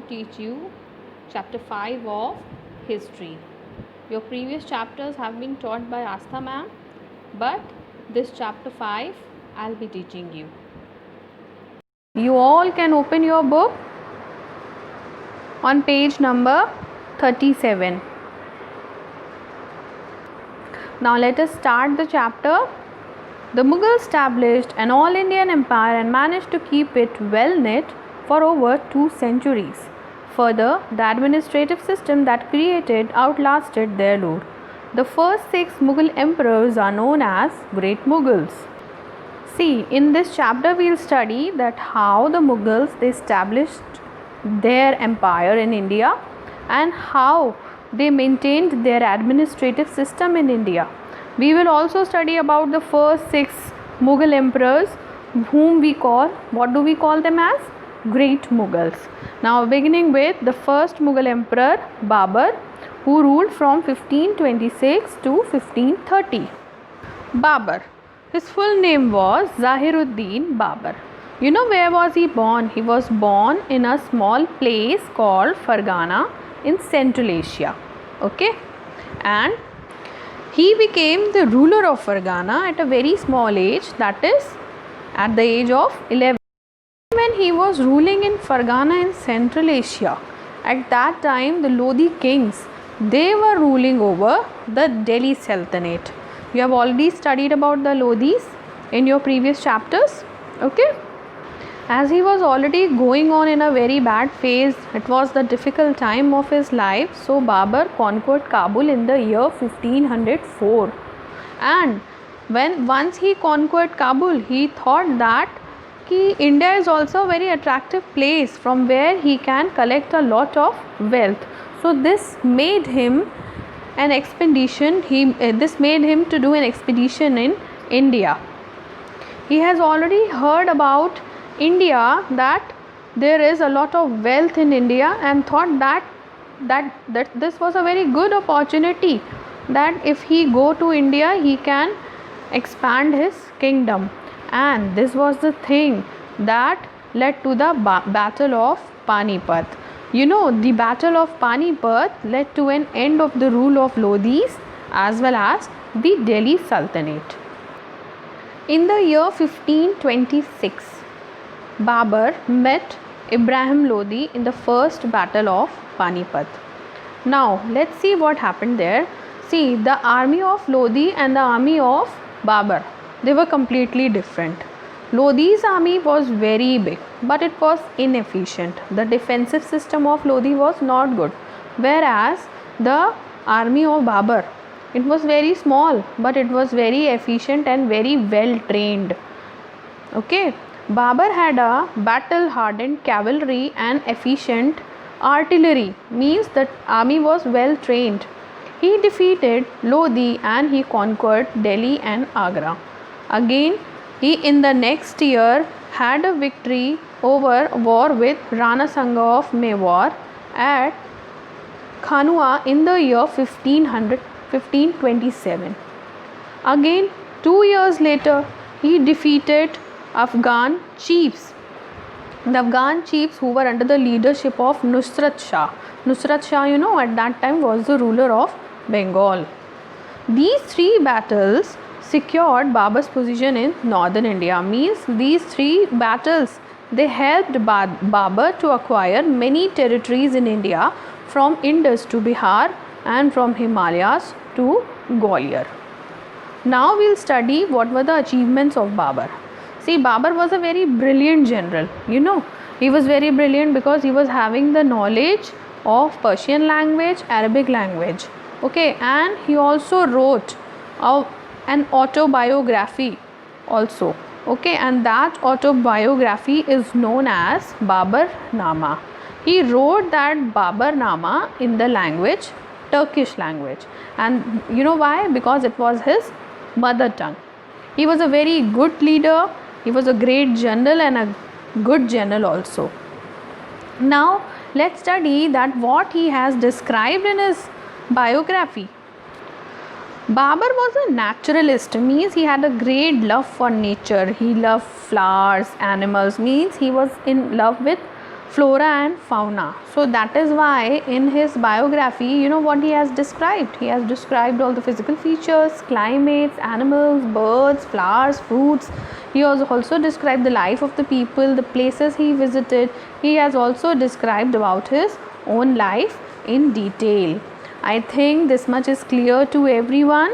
teach you chapter 5 of history. Your previous chapters have been taught by Astha ma'am, but this chapter 5 I'll be teaching you. You all can open your book on page number 37. Now let us start the chapter. The Mughals established an all-Indian empire and managed to keep it well knit for over 2 centuries. Further, the administrative system that created outlasted their lord. The first 6 Mughal emperors are known as Great Mughals. See, in this chapter we will study that how the Mughals they established their empire in India and how they maintained their administrative system in India. We will also study about the first 6 Mughal emperors whom we call, what do we call them as? Great Mughals. Now beginning with the first Mughal emperor Babur, who ruled from 1526 to 1530. Babur. His full name was Zahiruddin Babur. You know where was he born? He was born in a small place called Fargana in Central Asia. Okay? And he became the ruler of Fargana at a very small age, that is at the age of 11. When he was ruling in Fargana in Central Asia, at that time the Lodi kings, they were ruling over the Delhi Sultanate. You have already studied about the Lodis in your previous chapters. Okay? As he was already going on in a very bad phase, it was the difficult time of his life, so Babur conquered Kabul in the year 1504. And once he conquered Kabul, he thought that India is also a very attractive place from where he can collect a lot of wealth. So this made him an expedition. This made him to do an expedition in India. He has already heard about India, that there is a lot of wealth in India, and thought that this was a very good opportunity, that if he go to India he can expand his kingdom. And this was the thing that led to the battle of Panipat. You know, the battle of Panipat led to an end of the rule of Lodis as well as the Delhi Sultanate. In the year 1526, Babur met Ibrahim Lodi in the first battle of Panipat. Now let's see what happened there. See, the army of Lodi and the army of Babur, they were completely different. Lodi's army was very big, but it was inefficient. The defensive system of Lodi was not good, whereas the army of Babur, it was very small, but it was very efficient and very well trained. Okay. Babur had a battle-hardened cavalry and efficient artillery, means that army was well trained. He defeated Lodi and he conquered Delhi and Agra. Again, he in the next year had a victory over war with Rana Sangha of Mewar at Khanua in the year 1527. Again, 2 years later, he defeated Afghan chiefs. The Afghan chiefs who were under the leadership of Nusrat Shah. Nusrat Shah, you know, at that time was the ruler of Bengal. These 3 battles secured Babur's position in northern India. Means these 3 battles, they helped Babur to acquire many territories in India, from Indus to Bihar and from Himalayas to Gwalior. Now we will study what were the achievements of Babur. See, Babur was a very brilliant general. You know, he was very brilliant because he was having the knowledge of Persian language, Arabic language. Okay, and he also wrote an autobiography also. Okay, and that autobiography is known as Babur Nama. He wrote that Babur Nama in the language, Turkish language. And you know why? Because it was his mother tongue. He was a very good leader. He was a great general and a good general also. Now let's study that what he has described in his biography. Babur was a naturalist, means he had a great love for nature. He loved flowers, animals, means he was in love with flora and fauna. So that is why in his biography, you know what he has described? He has described all the physical features, climates, animals, birds, flowers, fruits. He has also described the life of the people, the places he visited. He has also described about his own life in detail. I think this much is clear to everyone.